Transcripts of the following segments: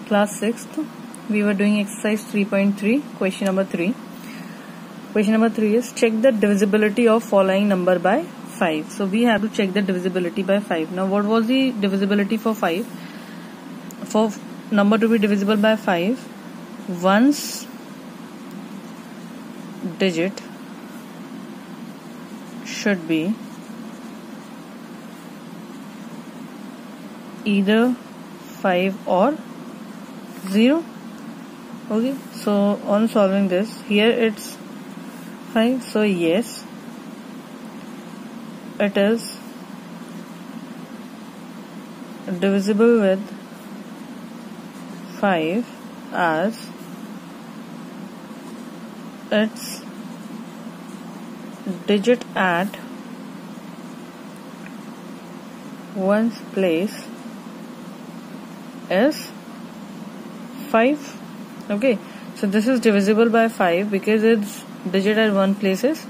Class 6th, we were doing exercise 3.3, question number 3. Question number 3 is check the divisibility of following number by 5. So we have to check the divisibility by 5. Now what was the divisibility for 5? For number to be divisible by 5, one's digit should be either 5 or 0. Okay, so on solving this, here it's 5, so yes, it is divisible with 5 as its digit at one's place is 5. Okay, so this is divisible by 5 because its digit at one place is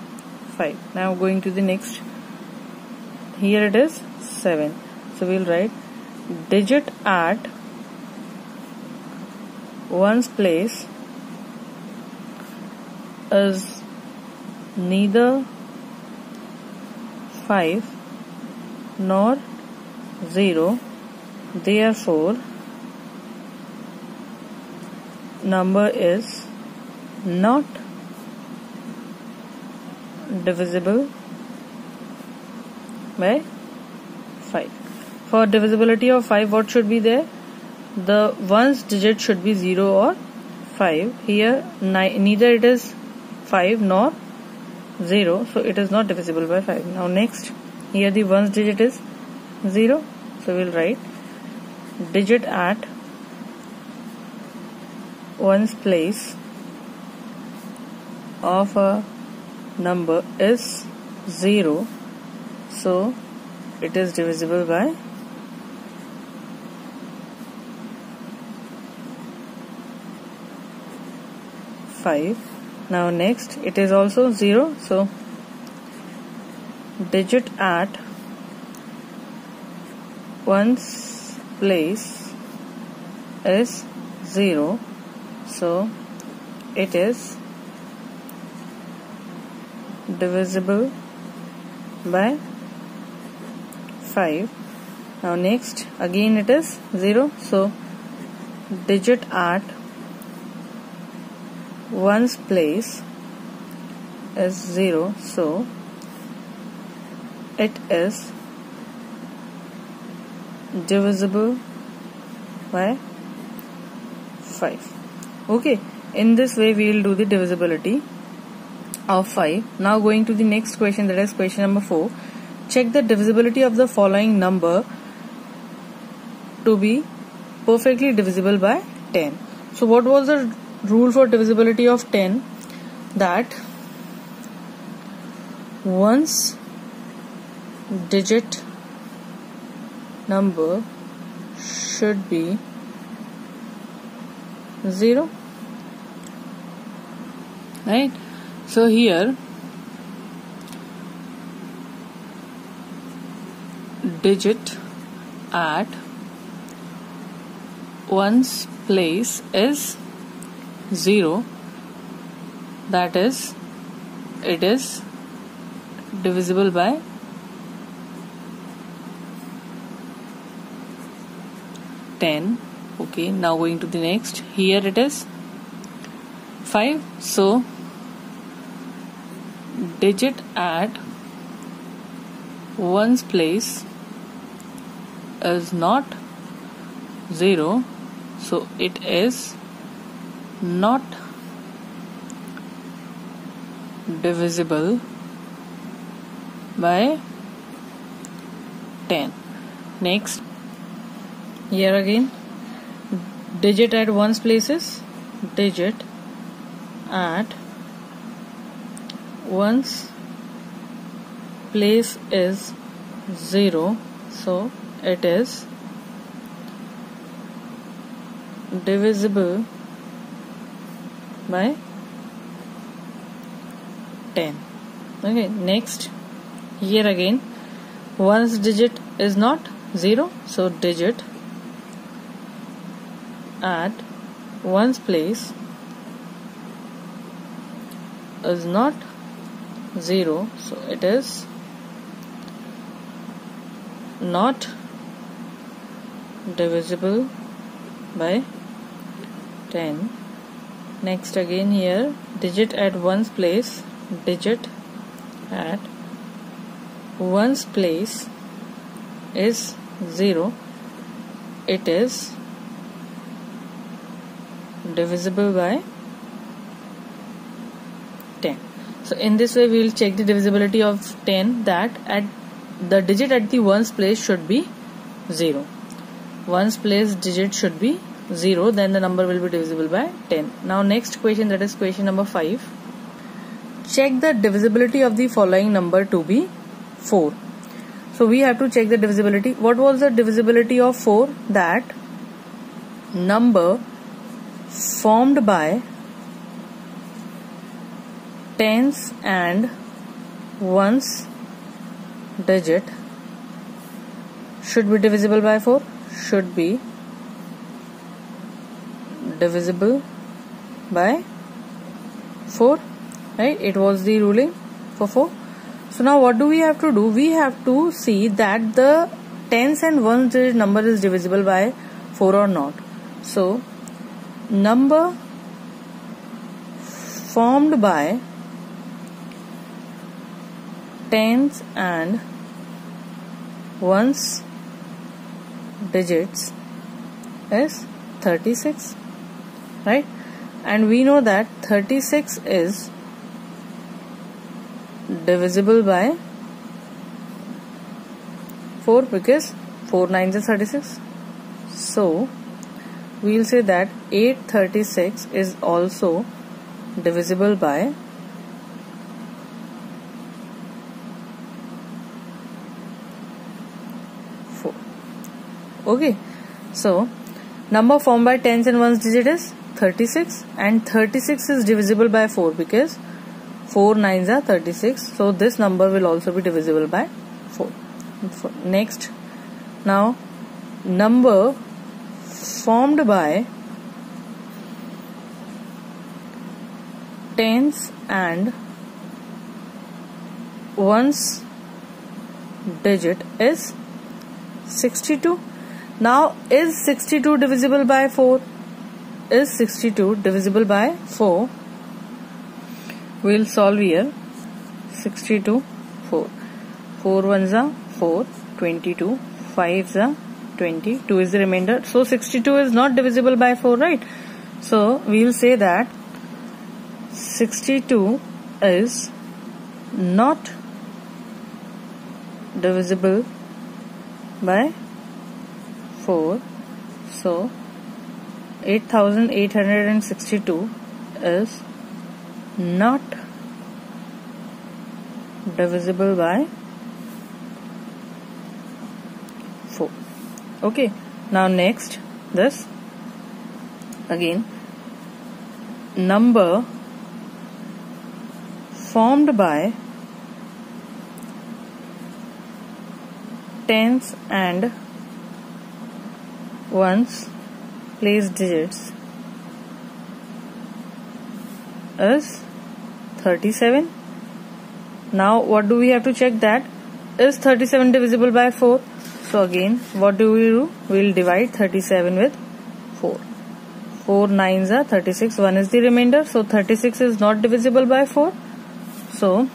5. Now going to the next, here it is 7, so we'll write digit at one's place is neither 5 nor 0, therefore number is not divisible by 5. For divisibility of 5, what should be there? The one's digit should be 0 or 5. Here neither it is 5 nor 0, so it is not divisible by 5. Now next, here the one's digit is 0, so we'll write digit at one's place of a number is 0, so it is divisible by 5. Now next, it is also 0, so digit at one's place is 0, so it is divisible by 5. Now next, again it is 0, so digit at one's place is 0, so it is divisible by 5. Okay, in this way we will do the divisibility of 5. Now going to the next question, that is question number 4. Check the divisibility of the following number to be perfectly divisible by 10. So what was the rule for divisibility of 10? That one's digit number should be 0, right? So here digit at one's place is 0, that is, it is divisible by 10. Okay, now going to the next, here it is 5, so digit at one's place is not 0, so it is not divisible by 10. Next, here again digit at one's place is digit at one's place is 0, so it is divisible by 10. Okay, next, here again one's digit is not 0, so digit at ones place is not 0, so it is not divisible by 10. Next again here, digit at ones place, digit at ones place is 0, it is divisible by 10. So in this way we will check the divisibility of 10, that at the digit at the ones place should be 0. Ones place digit should be 0, then the number will be divisible by 10. Now next question, that is question number 5. Check the divisibility of the following number to be 4. So we have to check the divisibility. What was the divisibility of 4? That number formed by tens and ones digit should be divisible by 4, should be divisible by 4, right? It was the ruling for 4. So now what do we have to do? We have to see that the tens and ones digit number is divisible by 4 or not. So number formed by tens and ones digits is 36, right? And we know that 36 is divisible by 4 because 4 9s is 36. So we will say that 836 is also divisible by 4. Okay, so number formed by tens and ones digit is 36, and 36 is divisible by 4 because 4 9s are 36. So this number will also be divisible by 4. Next, now number formed by tens and ones digit is 62. Now is 62 divisible by 4? Is 62 divisible by 4? We will solve here. 62 4. 4 ones are 4, 22, 5s are 20, 2 is the remainder. So 62 is not divisible by 4, right? So we will say that 62 is not divisible by 4. So 8862 is not divisible by 4. Okay, now next this again, number formed by tens and ones place digits is 37. Now what do we have to check? That is 37 divisible by 4? So again, what do? We will divide 37 with 4. 4 9s are 36, 1 is the remainder, so 36 is not divisible by 4. So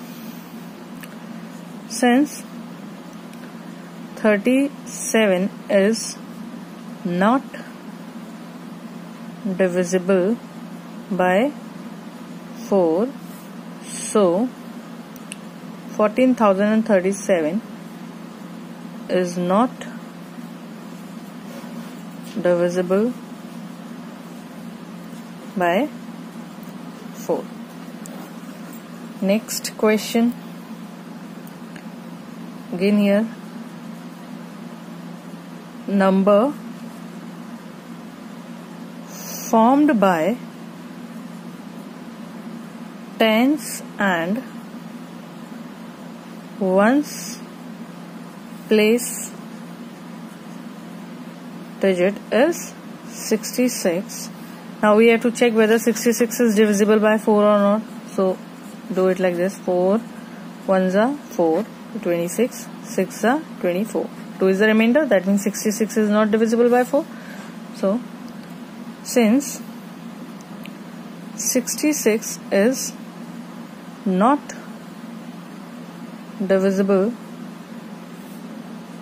since 37 is not divisible by 4, so 14,037 is not divisible by 4. Next question again here, number formed by tens and ones place digit is 66. Now we have to check whether 66 is divisible by 4 or not. So do it like this. 4 1s are 4, 26, 6 are 24. 2 is the remainder. That means 66 is not divisible by 4. So since 66 is not divisible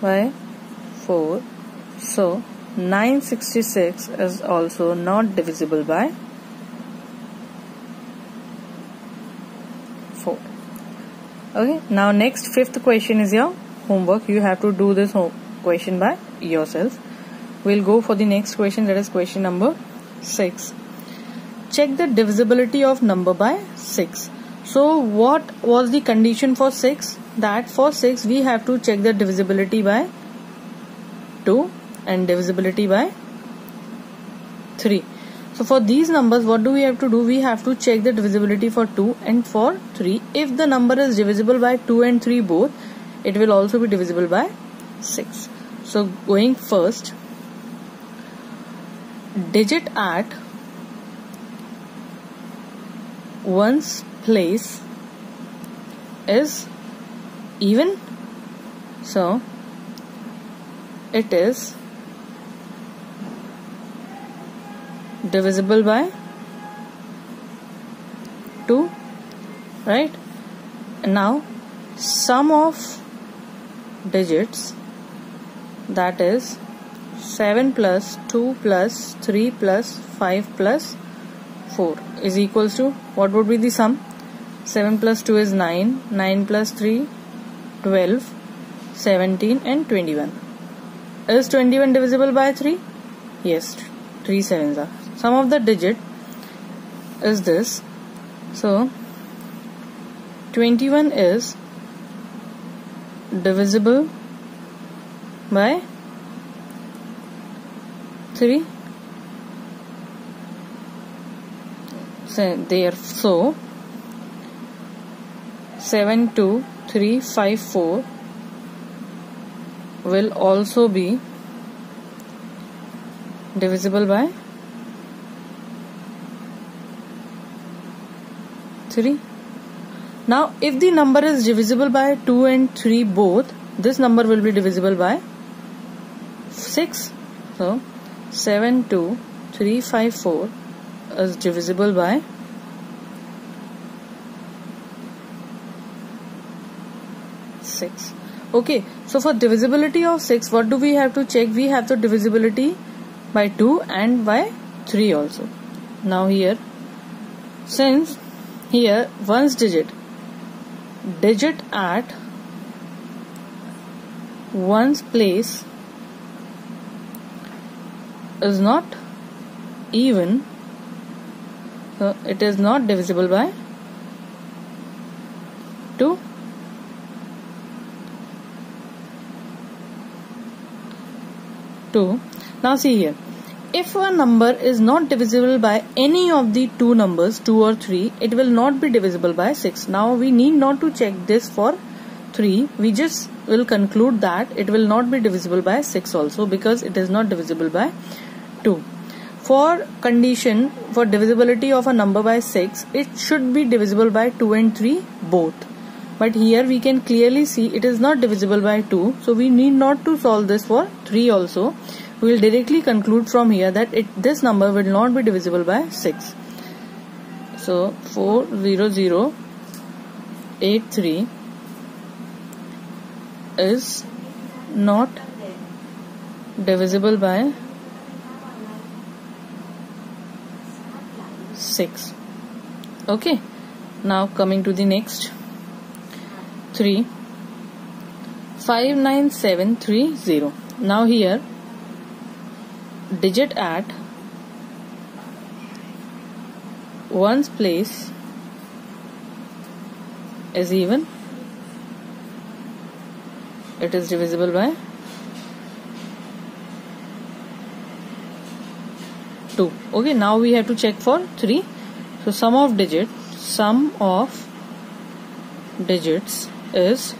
by 4, so 966 is also not divisible by 4. Okay, now next fifth question is your homework. You have to do this question by yourself. We'll go for the next question, that is question number 6. Check the divisibility of number by 6. So what was the condition for 6? That for 6 we have to check the divisibility by 2 and divisibility by 3. So for these numbers, what do we have to do? We have to check the divisibility for 2 and for 3. If the number is divisible by 2 and 3 both, it will also be divisible by 6. So going first, digit at one's place is even, so it is divisible by 2, right? And now sum of digits, that is 7 plus 2 plus 3 plus 5 plus 4 is equals to, what would be the sum? 7 plus 2 is 9, 9 plus 3 12, 17 and 21. Is 21 divisible by 3? Yes, 3 sevens are. Sum of the digit is this. So 21 is divisible by 3. So 7 2 3 5 4 will also be divisible by 3. Now if the number is divisible by 2 and 3 both, this number will be divisible by 6. So 7 2 3 5 4 is divisible by 6. Okay, so for divisibility of 6, what do we have to check? We have the divisibility by 2 and by 3 also. Now here, since here one's digit at one's place is not even, so it is not divisible by 2. Now see here, if a number is not divisible by any of the two numbers, 2 or 3, it will not be divisible by 6. Now we need not to check this for 3. We just will conclude that it will not be divisible by 6 also, because it is not divisible by 2. For condition for divisibility of a number by 6, it should be divisible by 2 and 3 both. But here we can clearly see it is not divisible by 2. So we need not to solve this for 3 also. We will directly conclude from here that this number will not be divisible by 6. So 40083 is not divisible by 6. Okay, now coming to the next. 3 59730. Now here digit at one's place is even, it is divisible by 2. Okay, now we have to check for 3. So sum of digits is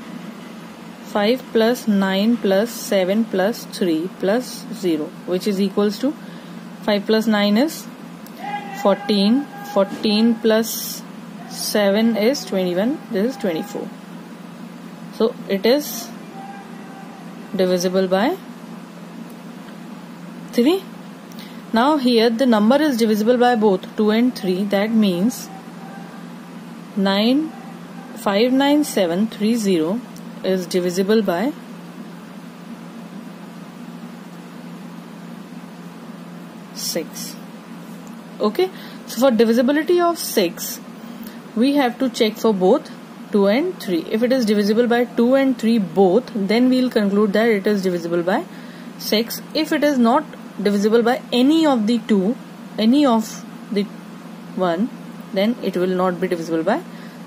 5 plus 9 plus 7 plus 3 plus 0, which is equals to 5 5 plus 9 is 14. 14 plus 7 is 21. This is 24. So it is divisible by 3. Now here the number is divisible by both 2 and 3. That means 59730 is divisible by 6. Okay, so for divisibility of 6 we have to check for both 2 and 3. If it is divisible by 2 and 3 both, then we will conclude that it is divisible by 6. If it is not divisible by any of the two, any of the one, then it will not be divisible by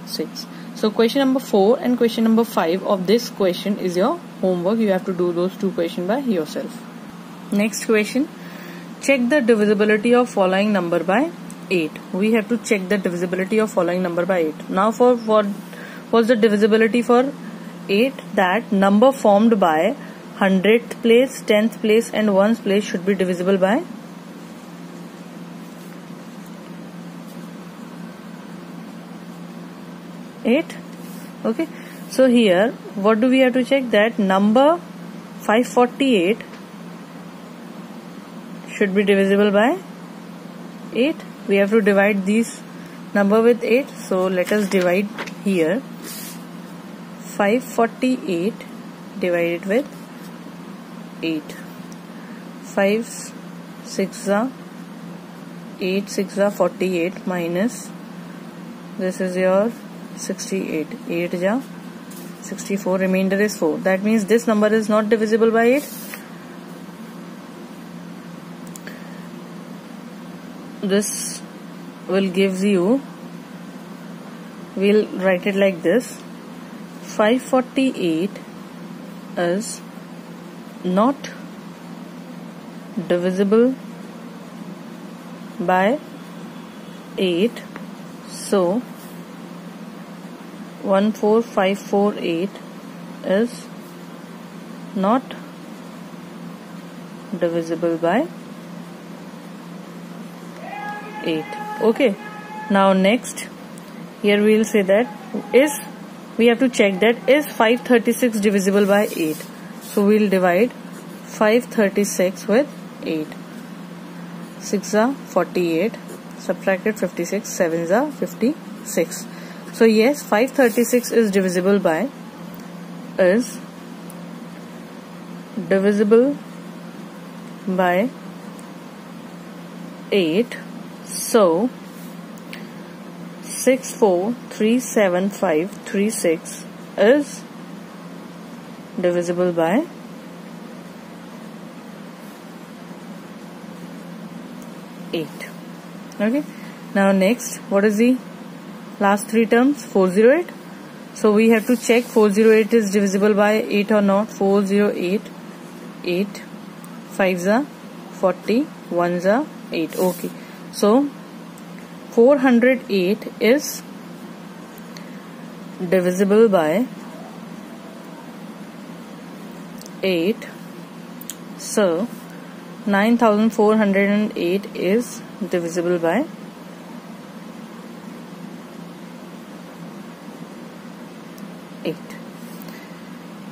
6. So question number 4 and question number 5 of this question is your homework. You have to do those two questions by yourself. Next question. Check the divisibility of following number by 8. We have to check the divisibility of following number by 8. Now for what's the divisibility for 8? That number formed by 100th place, 10th place and 1st place should be divisible by 8. Okay, so here what do we have to check? That number 548 should be divisible by 8. We have to divide these number with 8. So let us divide here. 548 divided with 8. 5 6 are 8 6 are 48 minus this is your 68. 8 ja 64. Remainder is 4. That means this number is not divisible by 8. This will gives you, we'll write it like this: 548 is not divisible by 8. So 14548 is not divisible by 8. Okay, now next here we will say that we have to check that is 536 divisible by 8. So we will divide 536 with 8. 6 are 48, subtracted 56, 7 are 56. So yes, 536 is divisible by 8. So 6437536 is divisible by 8. Okay, now next, what is the last three terms? 408. So we have to check 408 is divisible by 8 or not. 408, 8, 5s are 40, 1s are 8. Okay, so 408 is divisible by 8. So 9408 is divisible by 8.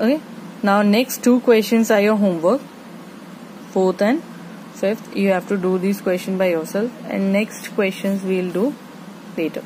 Okay, now next two questions are your homework. 4th and 5th, you have to do these questions by yourself, and next questions we will do later.